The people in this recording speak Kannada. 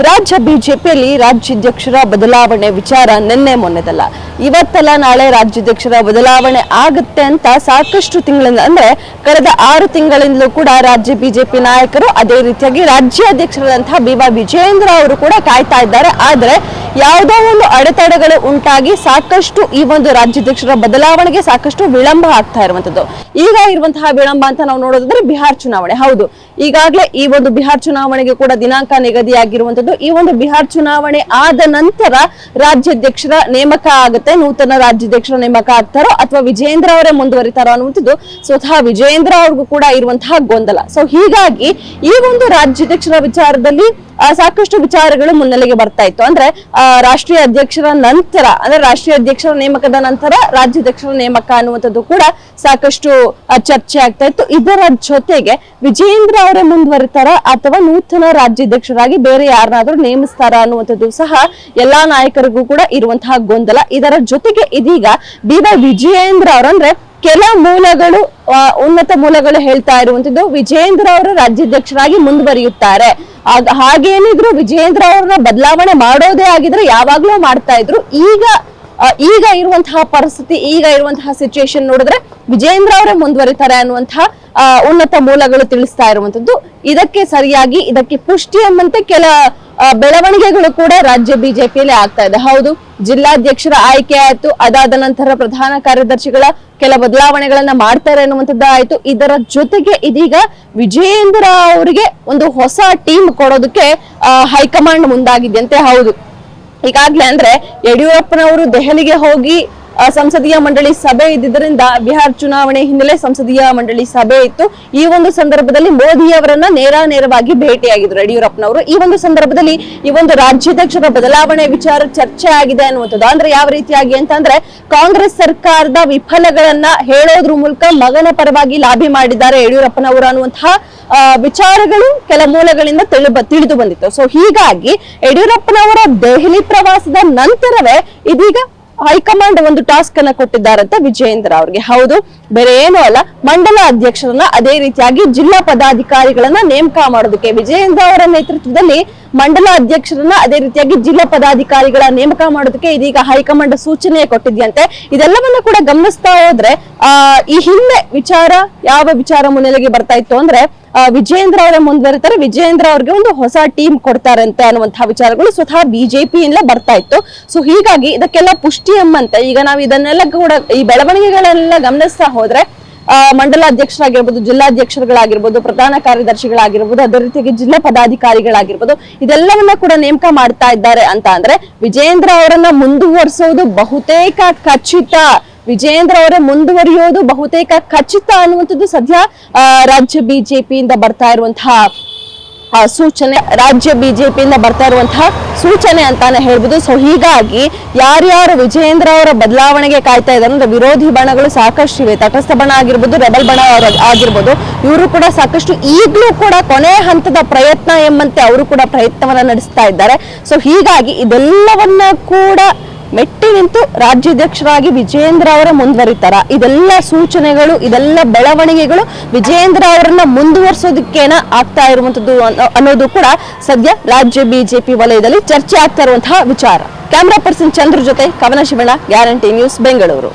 ರಾಜ್ಯ ಬಿಜೆಪಿಯಲ್ಲಿ ರಾಜ್ಯಾಧ್ಯಕ್ಷರ ಬದಲಾವಣೆ ವಿಚಾರ ನಿನ್ನೆ ಮೊನ್ನೆದಲ್ಲ, ಇವತ್ತಲ್ಲ ನಾಳೆ ರಾಜ್ಯಾಧ್ಯಕ್ಷರ ಬದಲಾವಣೆ ಆಗುತ್ತೆ ಅಂತ ಸಾಕಷ್ಟು ತಿಂಗಳಿಂದ ಅಂದ್ರೆ ಕಳೆದ 6 ತಿಂಗಳಿಂದಲೂ ಕೂಡ ರಾಜ್ಯ ಬಿಜೆಪಿ ನಾಯಕರು ಅದೇ ರೀತಿಯಾಗಿ ರಾಜ್ಯಾಧ್ಯಕ್ಷರಾದಂತಹ ಬಿ.ವೈ. ವಿಜಯೇಂದ್ರ ಅವರು ಕೂಡ ಕಾಯ್ತಾ ಇದ್ದಾರೆ. ಆದ್ರೆ ಯಾವುದೋ ಒಂದು ಅಡೆತಡೆಗಳು ಉಂಟಾಗಿ ಸಾಕಷ್ಟು ಈ ಒಂದು ರಾಜ್ಯಾಧ್ಯಕ್ಷರ ಬದಲಾವಣೆಗೆ ಸಾಕಷ್ಟು ವಿಳಂಬ ಆಗ್ತಾ ಇರುವಂತದ್ದು. ಈಗ ಇರುವಂತಹ ವಿಳಂಬ ಅಂತ ನಾವು ನೋಡೋದಾದ್ರೆ ಬಿಹಾರ್ ಚುನಾವಣೆ. ಹೌದು, ಈಗಾಗಲೇ ಈ ಒಂದು ಬಿಹಾರ್ ಚುನಾವಣೆಗೆ ಕೂಡ ದಿನಾಂಕ ನಿಗದಿಯಾಗಿರುವಂತದ್ದು. ಈ ಒಂದು ಬಿಹಾರ್ ಚುನಾವಣೆ ಆದ ನಂತರ ರಾಜ್ಯಾಧ್ಯಕ್ಷರ ನೇಮಕ ಆಗುತ್ತೆ. ನೂತನ ರಾಜ್ಯಾಧ್ಯಕ್ಷರ ನೇಮಕ ಆಗ್ತಾರೋ ಅಥವಾ ವಿಜಯೇಂದ್ರ ಅವರೇ ಮುಂದುವರಿತಾರೋ ಅನ್ನುವಂಥದ್ದು ಸ್ವತಃ ವಿಜಯೇಂದ್ರ ಅವ್ರಿಗೂ ಕೂಡ ಇರುವಂತಹ ಗೊಂದಲ. ಸೊ ಹೀಗಾಗಿ ಈ ಒಂದು ರಾಜ್ಯಾಧ್ಯಕ್ಷರ ವಿಚಾರದಲ್ಲಿ ಸಾಕಷ್ಟು ವಿಚಾರಗಳು ಮುನ್ನೆಲೆಗೆ ಬರ್ತಾ ಇತ್ತು. ಅಂದ್ರೆ ರಾಷ್ಟ್ರೀಯ ಅಧ್ಯಕ್ಷರ ನಂತರ ಅಂದ್ರೆ ರಾಷ್ಟ್ರೀಯ ಅಧ್ಯಕ್ಷರ ನೇಮಕದ ನಂತರ ರಾಜ್ಯಾಧ್ಯಕ್ಷರ ನೇಮಕ ಅನ್ನುವಂಥದ್ದು ಕೂಡ ಸಾಕಷ್ಟು ಚರ್ಚೆ ಆಗ್ತಾ ಇತ್ತು. ಇದರ ಜೊತೆಗೆ ವಿಜಯೇಂದ್ರ ಅವರೇ ಮುಂದುವರಿತಾರ ಅಥವಾ ನೂತನ ರಾಜ್ಯಾಧ್ಯಕ್ಷರಾಗಿ ಬೇರೆ ಯಾರನ್ನಾದ್ರೂ ನೇಮಿಸ್ತಾರ ಅನ್ನುವಂಥದ್ದು ಸಹ ಎಲ್ಲಾ ನಾಯಕರಿಗೂ ಕೂಡ ಇರುವಂತಹ ಗೊಂದಲ. ಇದರ ಜೊತೆಗೆ ಇದೀಗ ಬಿ.ವೈ. ವಿಜಯೇಂದ್ರ ಅವರಂದ್ರೆ ಕೆಲ ಮೂಲಗಳು ಉನ್ನತ ಮೂಲಗಳು ಹೇಳ್ತಾ ಇರುವಂತದ್ದು ವಿಜಯೇಂದ್ರ ಅವರು ರಾಜ್ಯಾಧ್ಯಕ್ಷರಾಗಿ ಮುಂದುವರಿಯುತ್ತಾರೆ. ಹಾಗೇನಿದ್ರು ವಿಜಯೇಂದ್ರ ಅವರನ್ನ ಬದಲಾವಣೆ ಮಾಡೋದೇ ಆಗಿದ್ರೆ ಯಾವಾಗ್ಲೂ ಮಾಡ್ತಾ ಇದ್ರು. ಈಗ ಇರುವಂತಹ ಪರಿಸ್ಥಿತಿ, ಈಗ ಇರುವಂತಹ ಸಿಚುಯೇಷನ್ ನೋಡಿದ್ರೆ ವಿಜಯೇಂದ್ರ ಅವರೇ ಮುಂದುವರಿತಾರೆ ಅನ್ನುವಂತಹ ಉನ್ನತ ಮೂಲಗಳು ತಿಳಿಸ್ತಾ ಇರುವಂತದ್ದು. ಇದಕ್ಕೆ ಸರಿಯಾಗಿ ಇದಕ್ಕೆ ಪುಷ್ಟಿ ಎಂಬಂತೆ ಕೆಲ ಬೆಳವಣಿಗೆಗಳು ಕೂಡ ರಾಜ್ಯ ಬಿಜೆಪಿಯಲ್ಲಿ ಆಗ್ತಾ ಇದೆ. ಹೌದು, ಜಿಲ್ಲಾಧ್ಯಕ್ಷರ ಆಯ್ಕೆ ಆಯ್ತು, ಅದಾದ ನಂತರ ಪ್ರಧಾನ ಕಾರ್ಯದರ್ಶಿಗಳ ಕೆಲ ಬದಲಾವಣೆಗಳನ್ನ ಮಾಡ್ತಾರೆ ಅನ್ನುವಂಥದ್ದು ಆಯ್ತು. ಇದರ ಜೊತೆಗೆ ಇದೀಗ ವಿಜಯೇಂದ್ರ ಅವರಿಗೆ ಒಂದು ಹೊಸ ಟೀಮ್ ಕೊಡೋದಕ್ಕೆ ಹೈಕಮಾಂಡ್ ಮುಂದಾಗಿದೆಯಂತೆ. ಹೌದು, ಈಗಾಗ್ಲೇ ಅಂದ್ರೆ ಯಡಿಯೂರಪ್ಪನವರು ದೆಹಲಿಗೆ ಹೋಗಿ ಸಂಸದೀಯ ಮಂಡಳಿ ಸಭೆ ಇದ್ದಿದ್ದರಿಂದ ಬಿಹಾರ್ ಚುನಾವಣೆ ಹಿನ್ನೆಲೆ ಸಂಸದೀಯ ಮಂಡಳಿ ಸಭೆ ಇತ್ತು. ಈ ಒಂದು ಸಂದರ್ಭದಲ್ಲಿ ಮೋದಿ ಅವರನ್ನ ನೇರವಾಗಿ ಭೇಟಿಯಾಗಿದ್ರು ಯಡಿಯೂರಪ್ಪನವರು. ಈ ಒಂದು ಸಂದರ್ಭದಲ್ಲಿ ಈ ಒಂದು ರಾಜ್ಯಾಧ್ಯಕ್ಷರ ಬದಲಾವಣೆ ವಿಚಾರ ಚರ್ಚೆ ಆಗಿದೆ ಅನ್ನುವಂಥದ್ದು. ಅಂದ್ರೆ ಯಾವ ರೀತಿಯಾಗಿ ಅಂತಂದ್ರೆ ಕಾಂಗ್ರೆಸ್ ಸರ್ಕಾರದ ವಿಫಲಗಳನ್ನ ಹೇಳೋದ್ರ ಮೂಲಕ ಮಗನ ಪರವಾಗಿ ಲಾಬಿ ಮಾಡಿದ್ದಾರೆ ಯಡಿಯೂರಪ್ಪನವರು ಅನ್ನುವಂತಹ ವಿಚಾರಗಳು ಕೆಲ ಮೂಲಗಳಿಂದ ತಿಳಿದು ಬಂದಿತ್ತು. ಸೊ ಹೀಗಾಗಿ ಯಡಿಯೂರಪ್ಪನವರ ದೆಹಲಿ ಪ್ರವಾಸದ ನಂತರವೇ ಇದೀಗ ಹೈಕಮಾಂಡ್ ಒಂದು ಟಾಸ್ಕ್ ಅನ್ನ ಕೊಟ್ಟಿದ್ದಾರಂತೆ ವಿಜಯೇಂದ್ರ ಅವ್ರಿಗೆ. ಹೌದು, ಬೇರೆ ಏನೂ ಅಲ್ಲ, ಮಂಡಲ ಅಧ್ಯಕ್ಷರನ್ನ ಅದೇ ರೀತಿಯಾಗಿ ಜಿಲ್ಲಾ ಪದಾಧಿಕಾರಿಗಳನ್ನ ನೇಮಕ ಮಾಡೋದಕ್ಕೆ ವಿಜಯೇಂದ್ರ ಅವರ ನೇತೃತ್ವದಲ್ಲಿ ಮಂಡಲ ಅಧ್ಯಕ್ಷರನ್ನ ಅದೇ ರೀತಿಯಾಗಿ ಜಿಲ್ಲಾ ಪದಾಧಿಕಾರಿಗಳ ನೇಮಕ ಮಾಡೋದಕ್ಕೆ ಇದೀಗ ಹೈಕಮಾಂಡ್ ಸೂಚನೆ ಕೊಟ್ಟಿದ್ಯಂತೆ. ಇದೆಲ್ಲವನ್ನ ಕೂಡ ಗಮನಿಸ್ತಾ ಹೋದ್ರೆ ಈ ಹಿಂದೆ ಯಾವ ವಿಚಾರ ಮುನ್ನೆಲೆಗೆ ಬರ್ತಾ ಇತ್ತು ಅಂದ್ರೆ ವಿಜಯೇಂದ್ರ ಅವರೇ ಮುಂದುವರಿತಾರೆ, ವಿಜಯೇಂದ್ರ ಅವ್ರಿಗೆ ಒಂದು ಹೊಸ ಟೀಮ್ ಕೊಡ್ತಾರಂತೆ ಅನ್ನುವಂತಹ ವಿಚಾರಗಳು ಸ್ವತಃ ಬಿಜೆಪಿಯಿಂದ ಬರ್ತಾ ಇತ್ತು. ಸೊ ಹೀಗಾಗಿ ಇದಕ್ಕೆಲ್ಲ ಪುಷ್ಟಿ ಎಂಬಂತೆ ಈಗ ನಾವು ಇದನ್ನೆಲ್ಲ ಕೂಡ ಈ ಬೆಳವಣಿಗೆಗಳೆಲ್ಲ ಗಮನಿಸ್ತಾ ಹೋದ್ರೆ ಮಂಡಲ ಅಧ್ಯಕ್ಷರಾಗಿರ್ಬೋದು, ಜಿಲ್ಲಾಧ್ಯಕ್ಷರುಗಳಾಗಿರ್ಬೋದು, ಪ್ರಧಾನ ಕಾರ್ಯದರ್ಶಿಗಳಾಗಿರ್ಬೋದು, ಅದೇ ರೀತಿಯಾಗಿ ಜಿಲ್ಲಾ ಪದಾಧಿಕಾರಿಗಳಾಗಿರ್ಬೋದು, ಇದೆಲ್ಲವನ್ನ ಕೂಡ ನೇಮಕ ಮಾಡ್ತಾ ಇದ್ದಾರೆ ಅಂತ ಅಂದ್ರೆ ವಿಜಯೇಂದ್ರ ಅವರನ್ನ ಮುಂದುವರಿಸೋದು ಬಹುತೇಕ ಖಚಿತ, ವಿಜಯೇಂದ್ರ ಅವರೇ ಮುಂದುವರಿಯೋದು ಬಹುತೇಕ ಖಚಿತ ಅನ್ನುವಂಥದ್ದು ಸದ್ಯ ರಾಜ್ಯ ಬಿಜೆಪಿಯಿಂದ ಬರ್ತಾ ಇರುವಂತಹ ಸೂಚನೆ, ರಾಜ್ಯ ಬಿಜೆಪಿಯಿಂದ ಬರ್ತಾ ಇರುವಂತಹ ಸೂಚನೆ ಅಂತಾನೆ ಹೇಳ್ಬೋದು. ಸೊ ಹೀಗಾಗಿ ಯಾರ್ಯಾರು ವಿಜಯೇಂದ್ರ ಅವರ ಬದಲಾವಣೆಗೆ ಕಾಯ್ತಾ ಇದ್ದಾರೆ ಅಂದ್ರೆ ವಿರೋಧಿ ಬಣಗಳು ಸಾಕಷ್ಟು ಇವೆ. ತಟಸ್ಥ ಬಣ ಆಗಿರ್ಬೋದು, ರೆಬಲ್ ಬಣ ಆಗಿರ್ಬೋದು, ಇವರು ಕೂಡ ಸಾಕಷ್ಟು ಈಗಲೂ ಕೂಡ ಕೊನೆ ಹಂತದ ಪ್ರಯತ್ನ ಎಂಬಂತೆ ಅವರು ಕೂಡ ಪ್ರಯತ್ನವನ್ನ ನಡೆಸ್ತಾ ಇದ್ದಾರೆ. ಸೊ ಹೀಗಾಗಿ ಇದೆಲ್ಲವನ್ನ ಕೂಡ ಮೆಟ್ಟಿ ನಿಂತು ರಾಜ್ಯಾಧ್ಯಕ್ಷರಾಗಿ ವಿಜಯೇಂದ್ರ ಅವರ ಮುಂದುವರಿತಾರ. ಇದೆಲ್ಲ ಸೂಚನೆಗಳು, ಇದೆಲ್ಲ ಬೆಳವಣಿಗೆಗಳು ವಿಜಯೇಂದ್ರ ಅವರನ್ನ ಮುಂದುವರಿಸೋದಕ್ಕೇನ ಆಗ್ತಾ ಇರುವಂತದ್ದು ಅನ್ನೋದು ಕೂಡ ಸದ್ಯ ರಾಜ್ಯ ಬಿಜೆಪಿ ವಲಯದಲ್ಲಿ ಚರ್ಚೆ ಆಗ್ತಾ ಇರುವಂತಹ ವಿಚಾರ. ಕ್ಯಾಮರಾ ಪರ್ಸನ್ ಚಂದ್ರ ಜೊತೆ ಕವನ ಶಿವಣ್ಣ, ಗ್ಯಾರಂಟಿ ನ್ಯೂಸ್, ಬೆಂಗಳೂರು.